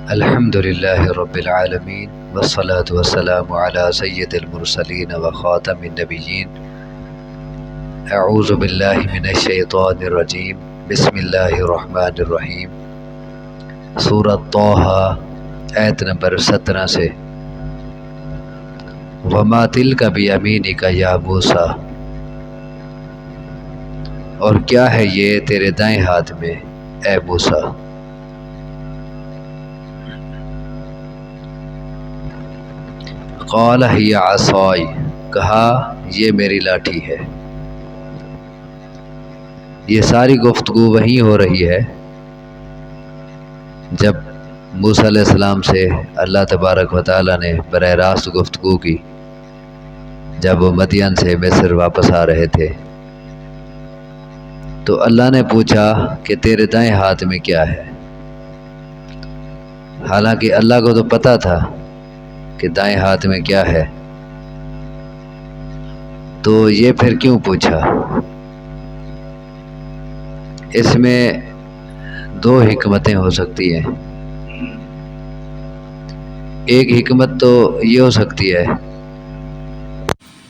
الحمد لله رب العالمين والصلاة والسلام على سيد المرسلين وخاتم النبيين اعوذ باللہ من الشیطان الرجیم بسم اللہ الرحمن الرحیم سورۃ طٰہٰ آیت نمبر 17 سے وما تلک بیمینک یا موسیٰ، اور کیا ہے یہ تیرے دائیں ہاتھ میں اے موسیٰ۔ قال ہی عصائی، کہا یہ میری لاٹھی ہے۔ یہ ساری گفتگو وہیں ہو رہی ہے جب موسیٰ علیہ السلام سے اللہ تبارک و تعالیٰ نے براہ راست گفتگو کی، جب وہ مدین سے مصر واپس آ رہے تھے تو اللہ نے پوچھا کہ تیرے دائیں ہاتھ میں کیا ہے، حالانکہ اللہ کو تو پتہ تھا کہ دائیں ہاتھ میں کیا ہے، تو یہ پھر کیوں پوچھا؟ اس میں دو حکمتیں ہو سکتی ہیں۔ ایک حکمت تو یہ ہو سکتی ہے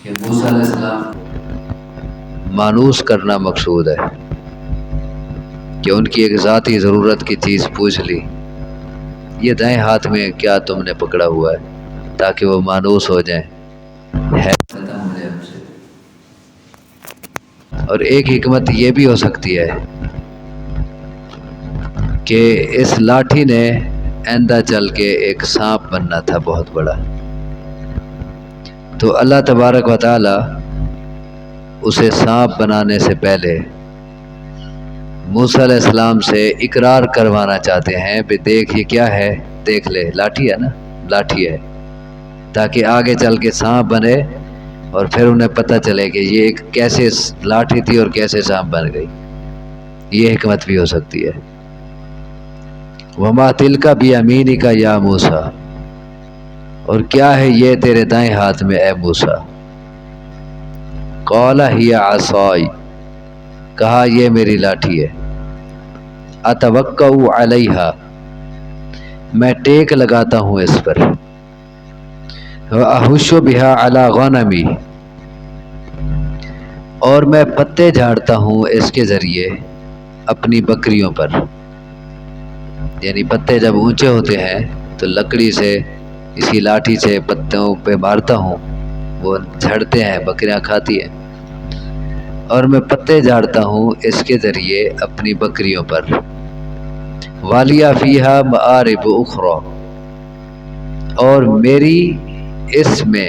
کہ موسیٰ علیہ السلام مانوس کرنا مقصود ہے، کہ ان کی ایک ذاتی ضرورت کی چیز پوچھ لی، یہ دائیں ہاتھ میں کیا تم نے پکڑا ہوا ہے، تاکہ وہ مانوس ہو جائیں، ختم ہو جائے ان سے۔ اور ایک حکمت یہ بھی ہو سکتی ہے کہ اس لاٹھی نے آئندہ چل کے ایک سانپ بننا تھا بہت بڑا، تو اللہ تبارک و تعالی اسے سانپ بنانے سے پہلے موسیٰ علیہ السلام سے اقرار کروانا چاہتے ہیں کہ دیکھ یہ کیا ہے، دیکھ لے، لاٹھی ہے نا، لاٹھی ہے، تاکہ آگے چل کے سانپ بنے اور پھر انہیں پتہ چلے کہ یہ ایک کیسے لاٹھی تھی اور کیسے سانپ بن گئی۔ یہ حکمت بھی ہو سکتی ہے۔ وما تلک بیمینک یا موسیٰ، اور کیا ہے یہ تیرے دائیں ہاتھ میں اے موسیٰ۔ قال ہی عصائی، کہا یہ میری لاٹھی ہے۔ اتوکأ علیہا، میں ٹیک لگاتا ہوں اس پر۔ وأحش بہا علی غنمی، اور میں پتے جھاڑتا ہوں اس کے ذریعے اپنی بکریوں پر۔ یعنی پتے جب اونچے ہوتے ہیں تو لکڑی سے، اسی لاٹھی سے پتوں پہ مارتا ہوں، وہ جھڑتے ہیں، بکریاں کھاتی ہیں، اور میں پتے جھاڑتا ہوں اس کے ذریعے اپنی بکریوں پر۔ وَلِیَ فِیہا مَآرِبُ أُخْرَى، اور میری اس میں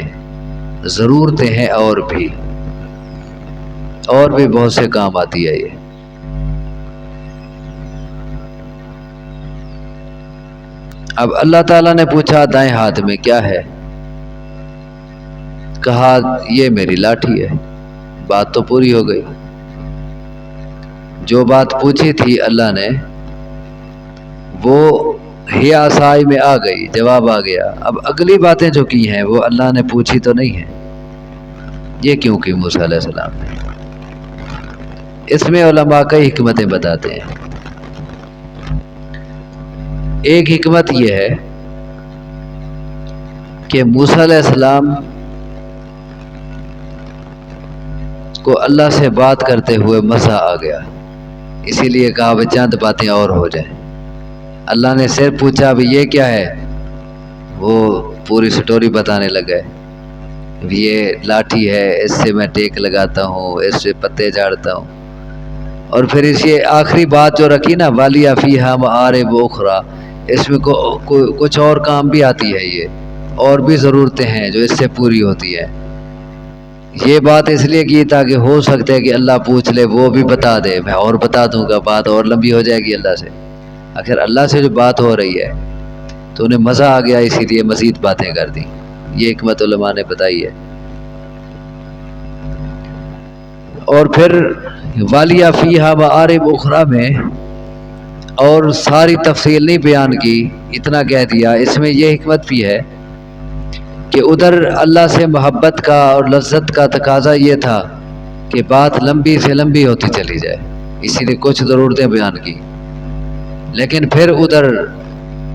ضرورتیں ہیں اور بھی بہت سے کام آتی ہے یہ۔ اب اللہ تعالیٰ نے پوچھا دائیں ہاتھ میں کیا ہے، کہا یہ میری لاٹھی ہے، بات تو پوری ہو گئی۔ جو بات پوچھی تھی اللہ نے وہ ہی عصائی میں آ گئی، جواب آ گیا۔ اب اگلی باتیں جو کی ہیں وہ اللہ نے پوچھی تو نہیں ہیں۔ یہ کیوں کی موسیٰ علیہ السلام نے؟ اس میں علماء کئی حکمتیں بتاتے ہیں۔ ایک حکمت یہ ہے کہ موسیٰ علیہ السلام کو اللہ سے بات کرتے ہوئے مزہ آ گیا، اسی لیے کہا وہ چند باتیں اور ہو جائیں۔ اللہ نے صرف پوچھا بھی یہ کیا ہے، وہ پوری سٹوری بتانے لگے، یہ لاٹھی ہے، اس سے میں ٹیک لگاتا ہوں، اس سے پتے جھاڑتا ہوں، اور پھر اس یہ آخری بات جو رکھی نا وَلِیَ فِیہا مَآرِبُ أُخْرَى، اس میں کچھ اور کام بھی آتی ہے، یہ اور بھی ضرورتیں ہیں جو اس سے پوری ہوتی ہیں۔ یہ بات اس لیے کی تاکہ ہو سکتا ہے کہ اللہ پوچھ لے وہ بھی بتا دے، میں اور بتا دوں گا، بات اور لمبی ہو جائے گی اللہ سے۔ آخر اللہ سے جو بات ہو رہی ہے تو انہیں مزہ آ گیا، اسی لیے مزید باتیں کر دیں۔ یہ حکمت علماء نے بتائی ہے۔ اور پھر وَلِیَ فِیہا مَآرِبُ أُخْرَى میں اور ساری تفصیل نہیں بیان کی، اتنا کہہ دیا۔ اس میں یہ حکمت بھی ہے کہ ادھر اللہ سے محبت کا اور لذت کا تقاضا یہ تھا کہ بات لمبی سے لمبی ہوتی چلی جائے، اسی لیے کچھ ضرورتیں بیان کی، لیکن پھر ادھر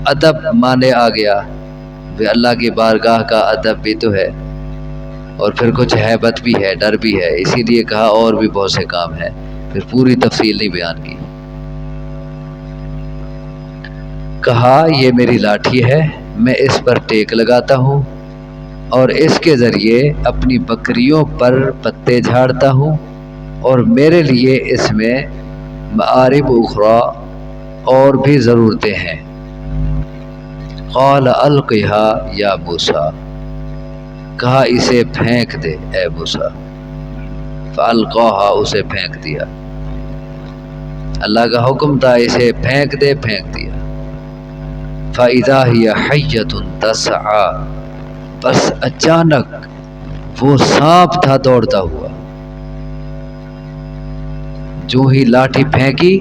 ادب مانے آ گیا، وہ اللہ کی بارگاہ کا ادب بھی تو ہے، اور پھر کچھ ہیبت بھی ہے، ڈر بھی ہے، اسی لیے کہا اور بھی بہت سے کام ہیں، پھر پوری تفصیل نہیں بیان کی۔ کہا یہ میری لاٹھی ہے، میں اس پر ٹیک لگاتا ہوں اور اس کے ذریعے اپنی بکریوں پر پتے جھاڑتا ہوں، اور میرے لیے اس میں معارب اخرى اور بھی ضرورتیں ہیں۔ قال القھا یا موسیٰ، کہا اسے پھینک دے اے موسیٰ۔ فالقاھا، اسے پھینک دیا، اللہ کا حکم تھا اسے پھینک دے، پھینک دیا۔ فاذا ہی حیۃ تسعیٰ، بس اچانک وہ سانپ تھا دوڑتا ہوا۔ جو ہی لاٹھی پھینکی،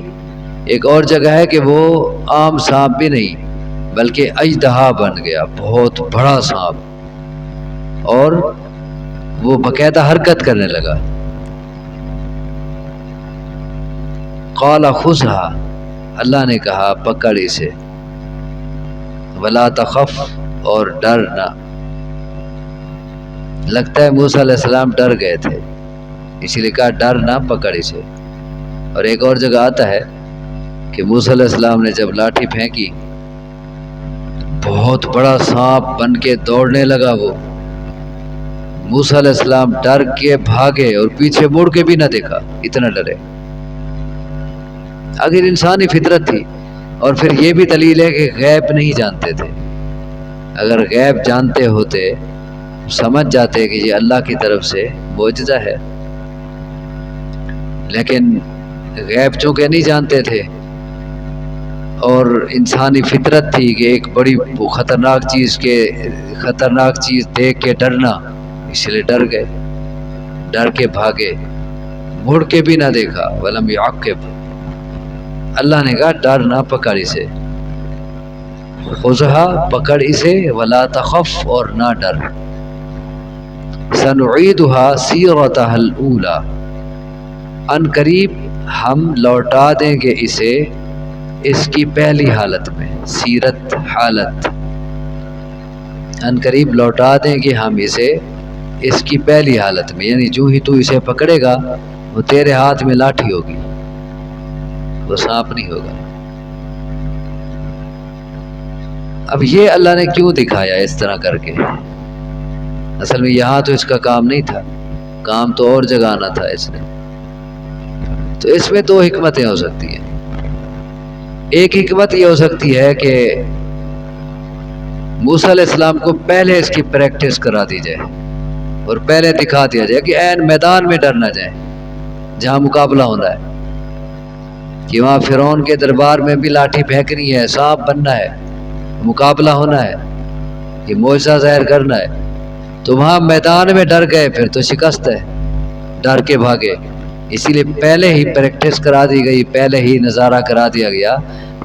ایک اور جگہ ہے کہ وہ عام سانپ بھی نہیں بلکہ اژدہا بن گیا، بہت بڑا سانپ، اور وہ باقاعدہ حرکت کرنے لگا۔ قال خذھا، اللہ نے کہا پکڑ اسے، ولا تخف، اور ڈر نہ۔ لگتا ہے موسیٰ علیہ السلام ڈر گئے تھے، اسی لیے کہا ڈر نہ، پکڑ اسے۔ اور ایک اور جگہ آتا ہے کہ موسیٰ علیہ السلام نے جب لاٹھی پھینکی، بہت بڑا سانپ بن کے دوڑنے لگا وہ۔ موسیٰ علیہ السلام ڈر کے بھاگے اور پیچھے مڑ کے بھی نہ دیکھا، اتنا ڈرے۔ اگر انسانی فطرت تھی، اور پھر یہ بھی دلیل ہے کہ غیب نہیں جانتے تھے، اگر غیب جانتے ہوتے سمجھ جاتے کہ یہ اللہ کی طرف سے معجزہ ہے، لیکن غیب چونکہ نہیں جانتے تھے اور انسانی فطرت تھی کہ ایک بڑی خطرناک چیز دیکھ کے ڈرنا، اس لیے ڈر گئے، ڈر کے بھاگے، مڑ کے بھی نہ دیکھا۔ ولم یعقب، اللہ نے کہا ڈر نہ، پکڑ اسے۔ خذھا، پکڑ اسے، ولا تخف، اور نہ ڈر۔ سنعیدھا سیرتھا الاولی، ان قریب ہم لوٹا دیں گے اسے اس کی پہلی حالت میں، سیرت حالت، ان قریب لوٹا دیں گے ہم اسے اس کی پہلی حالت میں، یعنی جو ہی تو اسے پکڑے گا وہ تیرے ہاتھ میں لاٹھی ہوگی، وہ سانپ نہیں ہوگا۔ اب یہ اللہ نے کیوں دکھایا اس طرح کر کے؟ اصل میں یہاں تو اس کا کام نہیں تھا، کام تو اور جگہ آنا تھا اس نے۔ تو اس میں دو حکمتیں ہو سکتی ہیں۔ ایک حکمت یہ ہو سکتی ہے کہ موسیٰ علیہ السلام کو پہلے اس کی پریکٹس کرا دی جائے اور پہلے دکھا دیا جائے کہ عین میدان میں ڈر نہ جائیں جہاں مقابلہ ہونا ہے، کہ وہاں فرعون کے دربار میں بھی لاٹھی پھینکنی ہے، سانپ بننا ہے، مقابلہ ہونا ہے، یہ معجزہ ظاہر کرنا ہے، تو وہاں میدان میں ڈر گئے پھر تو شکست ہے، ڈر کے بھاگے۔ اسی لیے پہلے ہی پریکٹس کرا دی گئی، پہلے ہی نظارہ کرا دیا گیا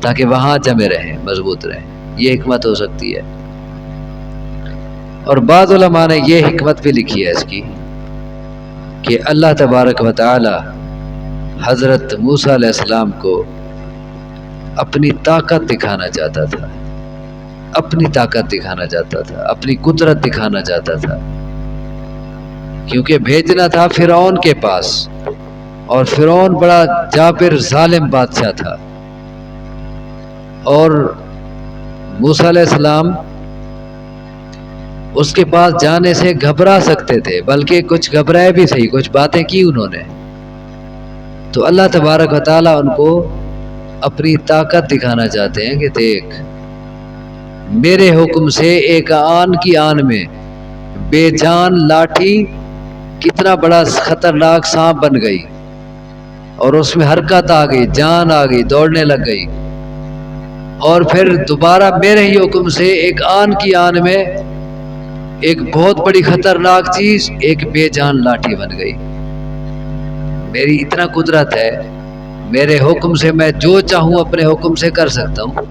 تاکہ وہاں جمے رہیں، مضبوط رہیں۔ یہ حکمت ہو سکتی ہے۔ اور بعض علماء نے یہ حکمت بھی لکھی ہے اس کی کہ اللہ تبارک و تعالی حضرت موسیٰ علیہ السلام کو اپنی طاقت دکھانا چاہتا تھا، اپنی طاقت دکھانا چاہتا تھا، اپنی قدرت دکھانا چاہتا تھا، کیونکہ بھیجنا تھا فرعون کے پاس، اور فرعون بڑا جابر ظالم بادشاہ تھا، اور موسیٰ علیہ السلام اس کے پاس جانے سے گھبرا سکتے تھے، بلکہ کچھ گھبرائے بھی صحیح، کچھ باتیں کی انہوں نے۔ تو اللہ تبارک و تعالیٰ ان کو اپنی طاقت دکھانا چاہتے ہیں کہ دیکھ میرے حکم سے ایک آن کی آن میں بے جان لاٹھی کتنا بڑا خطرناک سانپ بن گئی، اور اس میں حرکت آ گئی، جان آ گئی، دوڑنے لگ گئی، اور پھر دوبارہ میرے ہی حکم سے ایک آن کی آن میں ایک بہت بڑی خطرناک چیز ایک بے جان لاٹھی بن گئی۔ میری اتنا قدرت ہے، میرے حکم سے میں جو چاہوں اپنے حکم سے کر سکتا ہوں۔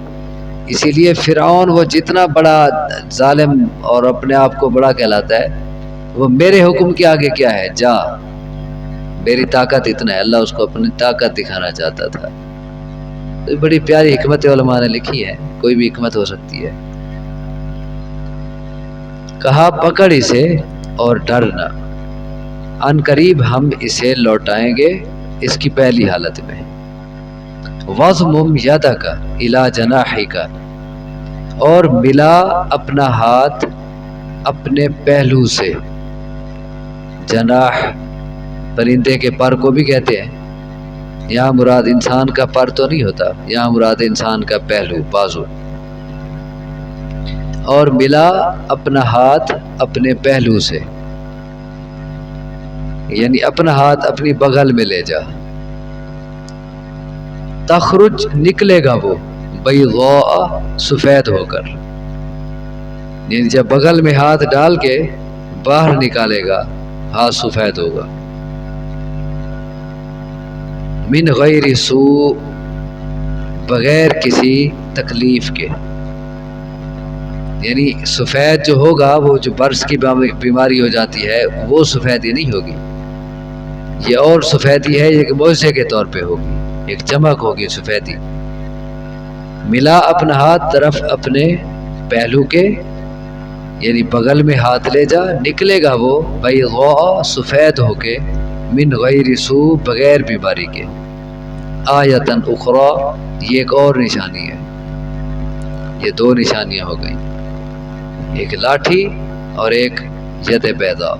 اسی لیے فرعون وہ جتنا بڑا ظالم اور اپنے آپ کو بڑا کہلاتا ہے، وہ میرے حکم کے آگے کیا ہے، جا، میری طاقت اتنا ہے۔ اللہ اس کو اپنی طاقت دکھانا چاہتا تھا۔ تو بڑی پیاری حکمت علماء نے لکھی ہے، کوئی بھی حکمت ہو سکتی ہے۔ کہا پکڑ اسے اور ڈرنا، ان قریب ہم اسے لوٹائیں گے اس کی پہلی حالت میں۔ وَضْمُمْ يَدَكَ إِلَى جَنَاحِكَ، اور ملا اپنا ہاتھ اپنے پہلو سے۔ جناح پرندے کے پر کو بھی کہتے ہیں، یہاں مراد انسان کا پر تو نہیں ہوتا، یہاں مراد انسان کا پہلو، بازو۔ اور ملا اپنا ہاتھ اپنے پہلو سے، یعنی اپنا ہاتھ اپنی بغل میں لے جا۔ تخرج نکلے گا وہ، بیضاء سفید ہو کر، یعنی جب بغل میں ہاتھ ڈال کے باہر نکالے گا ہاتھ سفید ہوگا۔ من غیر سوء، بغیر کسی تکلیف کے، یعنی سفید جو ہوگا وہ جو برس کی بیماری ہو جاتی ہے وہ سفیدی نہیں ہوگی، یہ اور سفیدی ہے، ایک معجزے کے طور پہ ہوگی، ایک چمک ہوگی سفیدی۔ ملا اپنا ہاتھ طرف اپنے پہلو کے، یعنی بغل میں ہاتھ لے جا، نکلے گا وہ بیضاء سفید ہو کے، من غیر سوء بغیر بیماری کے۔ آیتن اخری، یہ ایک اور نشانی ہے، یہ دو نشانیاں ہو گئیں، ایک لاٹھی اور ایک ید بیضاء۔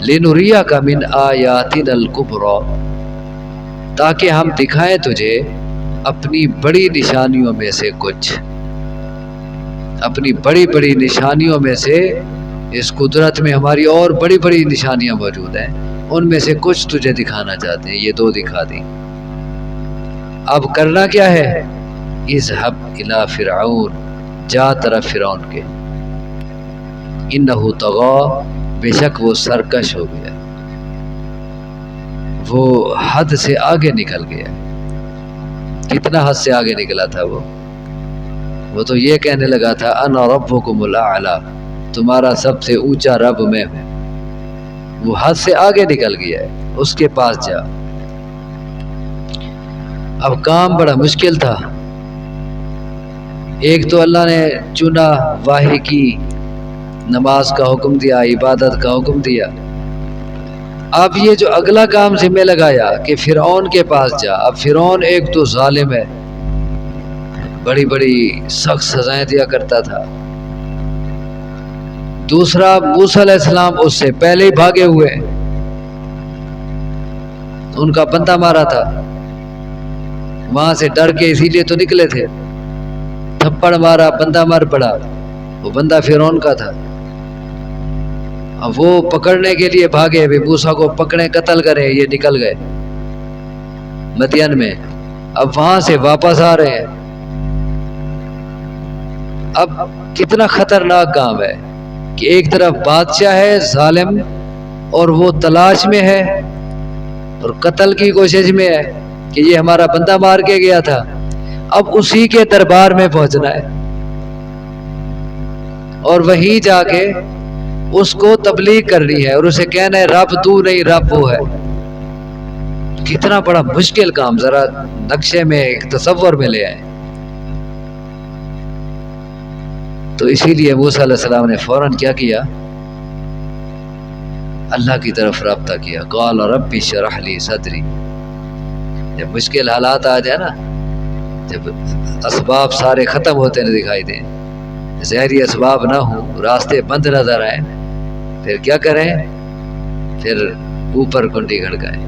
لنریک من آیاتنا الکبری، تاکہ ہم دکھائیں تجھے اپنی بڑی نشانیوں میں سے کچھ، اپنی بڑی بڑی نشانیوں میں سے، اس قدرت میں ہماری اور بڑی بڑی نشانیاں موجود ہیں، ان میں سے کچھ تجھے دکھانا چاہتے ہیں، یہ دو دکھا دیں۔ اب کرنا کیا ہے؟ اذهب الى فرعون، جا طرف فرعون کے، انہ طغی، بے شک وہ سرکش ہو گیا، وہ حد سے آگے نکل گیا۔ کتنا حد سے آگے نکلا تھا وہ تو یہ کہنے لگا تھا انا ربکم الاعلی، تمہارا سب سے اونچا رب میں ہوں، وہ حد سے آگے نکل گیا ہے، اس کے پاس جا۔ اب کام بڑا مشکل تھا، ایک تو اللہ نے چنا واحی کی، نماز کا حکم دیا، عبادت کا حکم دیا۔ اب یہ جو اگلا کام ذمہ لگایا کہ فرعون کے پاس جا، اب فرعون ایک تو ظالم ہے، بڑی بڑی سخت سزائیں دیا کرتا تھا، دوسرا موسیٰ علیہ السلام اس سے پہلے ہی بھاگے ہوئے، ان کا بندہ مارا تھا، وہاں سے ڈر کے اسی لیے تو نکلے تھے، تھپڑ مارا، بندہ مر پڑا، وہ بندہ فرعون کا تھا۔ اب وہ پکڑنے کے لیے بھاگے، موسیٰ کو پکڑیں قتل کریں، یہ نکل گئے مدین میں، اب وہاں سے واپس آ رہے ہیں۔ اب کتنا خطرناک کام ہے کہ ایک طرف بادشاہ ہے ظالم، اور وہ تلاش میں ہے اور قتل کی کوشش میں ہے کہ یہ ہمارا بندہ مار کے گیا تھا، اب اسی کے دربار میں پہنچنا ہے اور وہیں جا کے اس کو تبلیغ کرنی ہے اور اسے کہنا ہے رب تو نہیں، رب وہ ہے۔ کتنا بڑا مشکل کام، ذرا نقشے میں ایک تصور میں لے آئے۔ تو اسی لیے موسیٰ علیہ السلام نے فوراً کیا کیا؟ اللہ کی طرف رابطہ کیا، قال رب اشرح لی صدری۔ جب مشکل حالات آ جائے نا، جب اسباب سارے ختم ہوتے نہ دکھائی دیں، ظاہری اسباب نہ ہوں، راستے بند نظر آئیں، پھر کیا کریں؟ پھر اوپر کنڈی کھڑکائیں،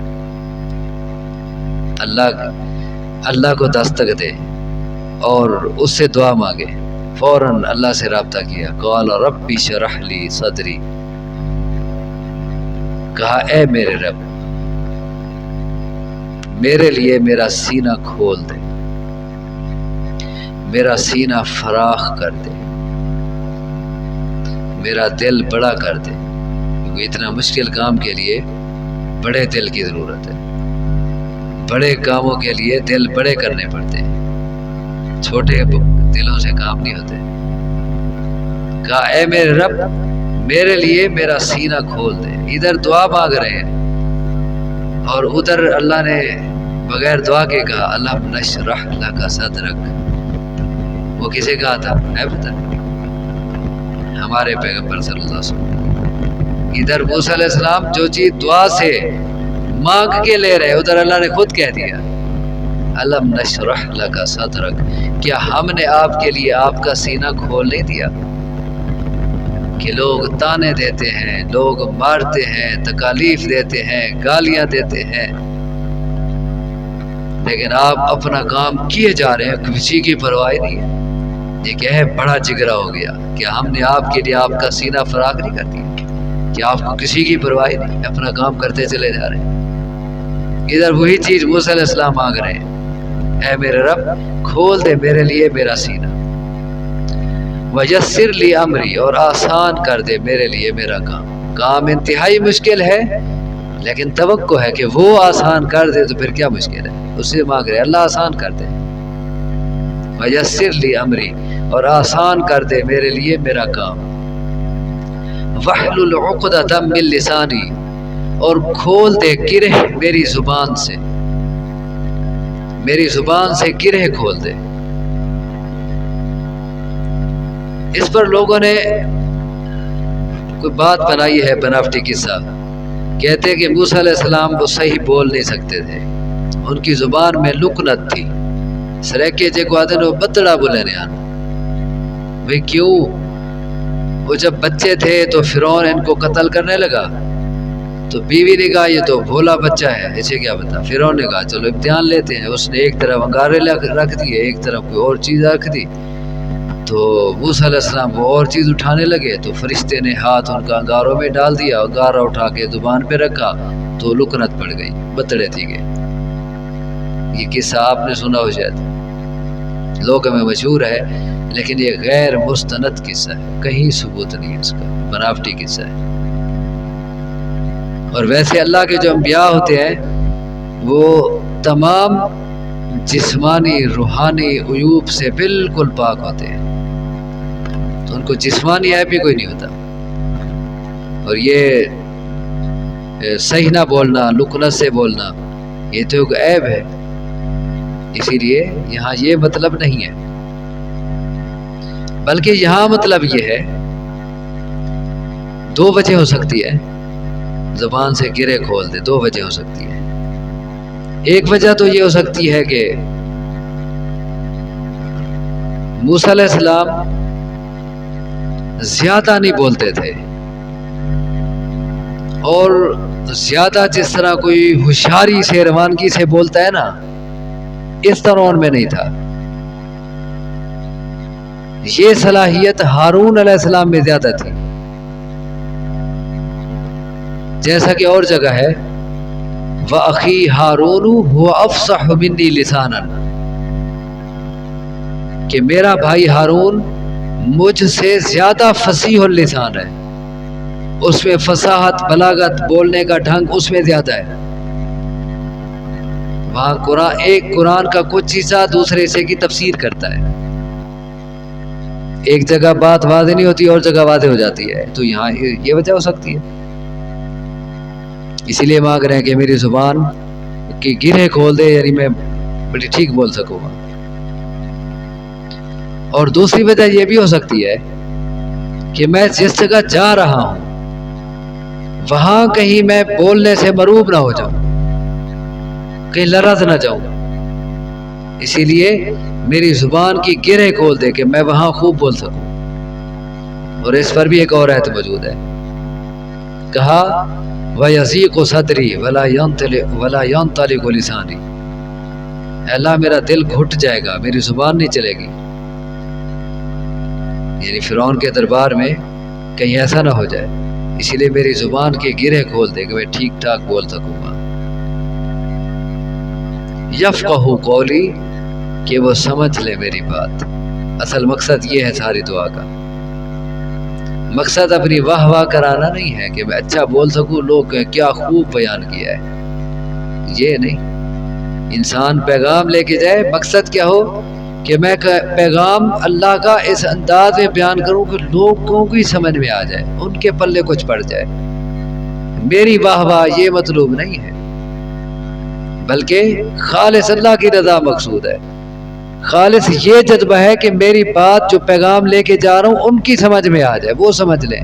اللہ کو دستک دے اور اس سے دعا مانگے۔ فوراً اللہ سے رابطہ کیا، قال رب اشرح لی صدری، کہا اے میرے رب میرے لیے میرا سینہ کھول دے، میرا سینہ فراخ کر دے، میرا دل بڑا کر دے، کیونکہ اتنا مشکل کام کے لیے بڑے دل کی ضرورت ہے، بڑے کاموں کے لیے دل بڑے کرنے پڑتے ہیں، چھوٹے دلوں سے کام نہیں ہوتے۔ کہا اے میرے رب میرے لیے میرا سینہ کھول دے، ادھر دعا مانگ رہے ہیں اور ادھر اللہ نے بغیر دعا کے کہا الم نشرح لک صدرک، وہ کسے کہا تھا ہے پتہ؟ ہمارے پیغمبر صلی اللہ علیہ وسلم۔ ادھر موسیٰ علیہ السلام جو چیز دعا سے مانگ کے لے رہے، ادھر اللہ نے خود کہہ دیا الم نشرح لک صدرک، کیا ہم نے آپ کے لیے آپ کا سینہ کھول نہیں دیا؟ کہ لوگ تانے دیتے ہیں، لوگ مارتے ہیں، تکالیف دیتے ہیں، گالیاں دیتے ہیں، لیکن آپ اپنا کام کیے جا رہے ہیں، کسی کی پرواہ نہیں ہے۔ یہ کیا ہے؟ بڑا جگرا ہو گیا کہ ہم نے آپ کے لیے آپ کا سینہ فراغ نہیں کر دیا کہ آپ کو کسی کی پرواہ نہیں، اپنا کام کرتے چلے جا رہے ہیں۔ ادھر وہی چیز موسیٰ علیہ السلام مانگ رہے ہیں، اے میرے رب کھول دے میرے لیے میرا سینہ، ویسر لی امری، اور آسان کر دے میرے لیے میرا کام انتہائی مشکل ہے، لیکن توقع ہے کہ وہ آسان کر دے تو پھر کیا مشکل ہے، اس سے مانگ رہے اللہ آسان کر دے، ویسر لی امری، اور آسان کر دے میرے لیے میرا کام، واحلل عقدۃ من لسانی، اور کھول دے گرہ میری زبان سے، میری زبان سے گرہ کھول دے۔ اس پر لوگوں نے کوئی بات بنائی ہے، بناوٹی قصہ، کہتے ہیں کہ موسیٰ علیہ السلام وہ صحیح بول نہیں سکتے تھے، ان کی زبان میں لکنت تھی، سریکے جے کو آدھے وہ بتڑا بولے نہیں آنا۔ بھئی کیوں؟ وہ جب بچے تھے تو فرعون ان کو قتل کرنے لگا، تو بیوی نے کہا یہ تو بھولا بچہ ہے، اسے کیا پتا۔ فرعون نے کہا چلو امتحان لیتے ہیں، اس نے ایک طرف انگارے رکھ دیے، ایک طرف کوئی اور چیز رکھ دی، تو موسیٰ علیہ السلام وہ اور چیز اٹھانے لگے، تو فرشتے نے ہاتھ ان کا انگاروں میں ڈال دیا، انگارہ اٹھا کے زبان پہ رکھا تو لکنت پڑ گئی، بتڑے تھی گئے۔ یہ قصہ آپ نے سنا ہو شاید، لوگوں میں مشہور ہے، لیکن یہ غیر مستند قصہ ہے، کہیں ثبوت نہیں ہے اس کا، بناوٹی قصہ ہے۔ اور ویسے اللہ کے جو انبیاء ہوتے ہیں وہ تمام جسمانی روحانی عیوب سے بالکل پاک ہوتے ہیں، تو ان کو جسمانی عیب بھی کوئی نہیں ہوتا۔ اور یہ صحیح نہ بولنا، لکنت سے بولنا، یہ تو ایک عیب ہے، اسی لیے یہاں یہ مطلب نہیں ہے، بلکہ یہاں مطلب یہ ہے، دو وجہ ہو سکتی ہے، زبان سے گرے کھول دے، دو وجہ ہو سکتی ہے۔ ایک وجہ تو یہ ہو سکتی ہے کہ موسیٰ علیہ السلام زیادہ نہیں بولتے تھے، اور زیادہ جس طرح کوئی ہوشیاری سے روانگی سے بولتا ہے نا، اس طرح ان میں نہیں تھا۔ یہ صلاحیت ہارون علیہ السلام میں زیادہ تھی، جیسا کہ اور جگہ ہے وَأَخِي هَارُونُ هُوَ أَفْصَحُ مِنِّي لِسَانًا، کہ میرا بھائی ہارون مجھ سے زیادہ فصیح اللسان ہے، اس میں فصاحت، بلاغت، بولنے کا ڈھنگ اس میں زیادہ ہے۔ وہاں قرآن کا کچھ حصہ دوسرے حصے کی تفسیر کرتا ہے، ایک جگہ بات واضح نہیں ہوتی اور جگہ واضح ہو جاتی ہے، تو یہاں یہ وجہ ہو سکتی ہے، اسی لیے مانگ رہے ہیں کہ میری زبان کی گرہ کھول دے، یعنی میں بڑی ٹھیک بول سکوں گا۔ اور دوسری وجہ یہ بھی ہو سکتی ہے کہ میں جس جگہ جا رہا ہوں وہاں کہیں میں بولنے سے مروب نہ ہو جاؤں، کہیں لرز نہ جاؤں، اسی لیے میری زبان کی گرہ کھول دے کہ میں وہاں خوب بول سکوں۔ اور اس پر بھی ایک اور آیت موجود ہے، کہا وَيَضِيقُ صَدْرِي وَلَا يَنطَلِقُ لِسَانِي، اے اللہ میرا دل گھٹ جائے گا، میری زبان نہیں چلے گی، یعنی فرعون کے دربار میں کہیں ایسا نہ ہو جائے، اسی لیے میری زبان کی گرہ کھول دے کہ میں ٹھیک ٹھاک بول سکوں گا۔ یفقہوا قولی، کہ وہ سمجھ لے میری بات۔ اصل مقصد یہ ہے ساری دعا کا، مقصد اپنی واہ واہ کرانا نہیں ہے کہ میں اچھا بول سکوں، لوگ کہیں کیا خوب بیان کیا ہے، یہ نہیں۔ انسان پیغام لے کے جائے، مقصد کیا ہو کہ میں پیغام اللہ کا اس انداز میں بیان کروں کہ لوگوں کو ہی سمجھ میں آ جائے، ان کے پلے کچھ پڑ جائے، میری واہ واہ یہ مطلوب نہیں ہے، بلکہ خالص اللہ کی رضا مقصود ہے. خالص یہ جذبہ ہے کہ میری بات جو پیغام لے کے جا رہا ہوں ان کی سمجھ میں آ جائے، وہ سمجھ لیں.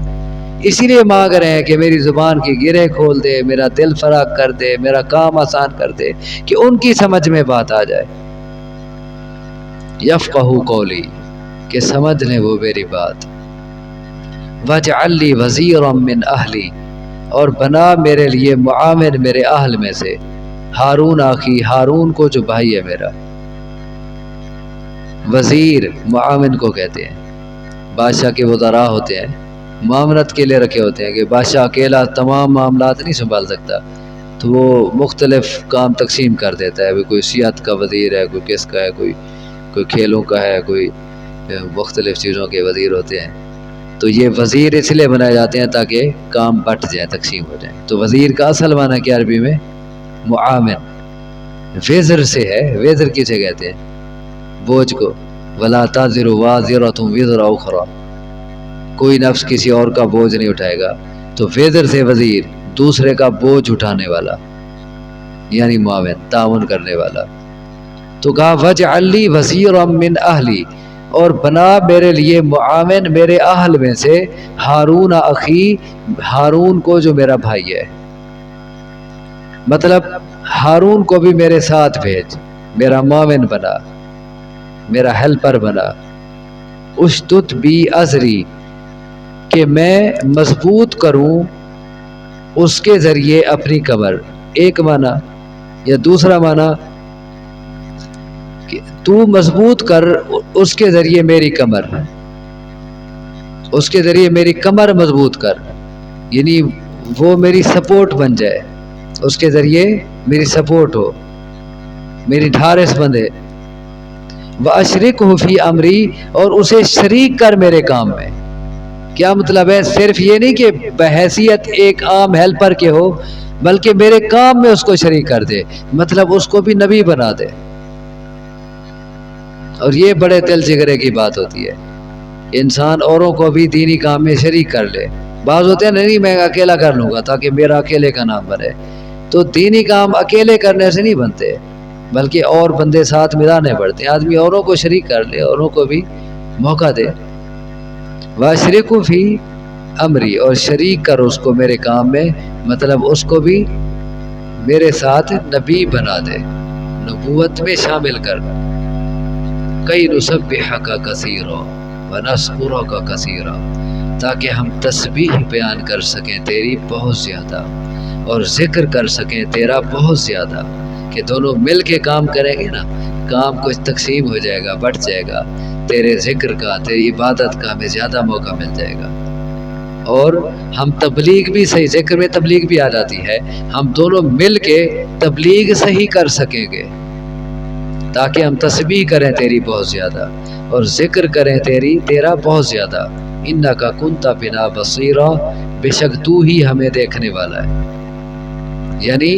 اسی لیے مانگ رہے ہیں کہ میری زبان کی گرہ کھول دے، میرا دل فراغ کر دے، میرا کام آسان کر دے، کہ ان کی سمجھ میں بات آ جائے. یفقہوا قولی، کہ سمجھ لیں وہ میری بات. واجعل لی وزیرا من اہلی، اور بنا میرے لیے معاون میرے اہل میں سے. ہارون آخی، ہارون کو جو بھائی ہے میرا. وزیر معاون کو کہتے ہیں. بادشاہ کے وزراء ہوتے ہیں، معاونت کے لیے رکھے ہوتے ہیں کہ بادشاہ اکیلا تمام معاملات نہیں سنبھال سکتا، تو وہ مختلف کام تقسیم کر دیتا ہے. کوئی سیاحت کا وزیر ہے، کوئی کس کا ہے، کوئی کھیلوں کا ہے، کوئی مختلف چیزوں کے وزیر ہوتے ہیں. تو یہ وزیر اس لیے بنائے جاتے ہیں تاکہ کام بٹ جائے، تقسیم ہو جائے. تو وزیر کا اصل معنی کیا عربی میں؟ معاون. وزر سے ہے. وزر کسے کہتے ہیں؟ بوجھ کو. ولا تزر وازرۃ وزر اخری، کوئی نفس کسی اور کا بوجھ نہیں اٹھائے گا. تو وزر سے وزیر، دوسرے کا بوجھ اٹھانے والا، یعنی معاون، تعاون کرنے والا. تو کہا واجعل لی وزیرا من اہلی، اور بنا میرے لیے معاون میرے اہل میں سے. ہارون اخی، ہارون کو جو میرا بھائی ہے. مطلب ہارون کو بھی میرے ساتھ بھیج، میرا معاون بنا، میرا ہیلپر بنا. اشدد بی ازری، کہ میں مضبوط کروں اس کے ذریعے اپنی کمر. ایک معنی. یا دوسرا معنی کہ تو مضبوط کر اس کے ذریعے میری کمر، اس کے ذریعے میری کمر مضبوط کر، یعنی وہ میری سپورٹ بن جائے، اس کے ذریعے میری سپورٹ ہو، میری ڈھارس بندھے. وَأَشْرِكْهُ فِي أَمْرِي، اور اسے شریک کر میرے کام میں. کیا مطلب ہے؟ صرف یہ نہیں کہ بحیثیت ایک عام ہیلپر کے ہو، بلکہ میرے کام میں اس کو شریک کر دے. مطلب اس کو بھی نبی بنا دے. اور یہ بڑے دل جگرے کی بات ہوتی ہے، انسان اوروں کو بھی دینی کام میں شریک کر لے. بعض ہوتے ہیں نہیں میں اکیلا کر لوں گا تاکہ میرا اکیلے کا نام بنے. تو دینی کام اکیلے کرنے سے نہیں بنتے، بلکہ اور بندے ساتھ ملانے پڑتے ہیں. آدمی اوروں کو شریک کر لے، اوروں کو بھی موقع دے. وَأَشْرِكْهُ فِي أَمْرِي، اور شریک کر اس کو میرے کام میں، مطلب اس کو بھی میرے ساتھ نبی بنا دے، نبوت میں شامل کر. کئی نسبحک کثیرا ونذکرک کثیرا، تاکہ ہم تسبیح بیان کر سکیں تیری بہت زیادہ، اور ذکر کر سکیں تیرا بہت زیادہ. کہ دونوں مل کے کام کریں گے نا، کام کچھ تقسیم ہو جائے گا، بٹ جائے گا. تیرے ذکر کا، تیری عبادت کا ہمیں زیادہ موقع مل جائے گا. اور ہم تبلیغ بھی صحیح، ذکر میں تبلیغ بھی آ جاتی ہے، ہم دونوں مل کے تبلیغ صحیح کر سکیں گے، تاکہ ہم تسبیح کریں تیری بہت زیادہ، اور ذکر کریں تیرا بہت زیادہ. انک کنت بنا بصیرا، بے شک تو ہی ہمیں دیکھنے والا ہے. یعنی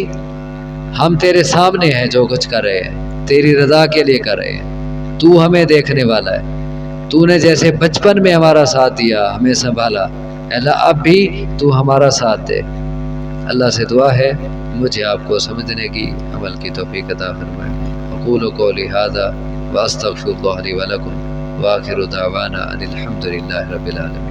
ہم تیرے سامنے ہیں، جو کچھ کر رہے ہیں تیری رضا کے لیے کر رہے ہیں. تو ہمیں دیکھنے والا ہے. تو نے جیسے بچپن میں ہمارا ساتھ دیا، ہمیں سنبھالا، اللہ اب بھی تو ہمارا ساتھ دے. اللہ سے دعا ہے مجھے آپ کو سمجھنے کی، عمل کی توفیق عطا فرمائے. اقول قولی ھذا واستغفر اللہ لی ولکم، وآخر دعوانا ان الحمد للہ رب العالمین.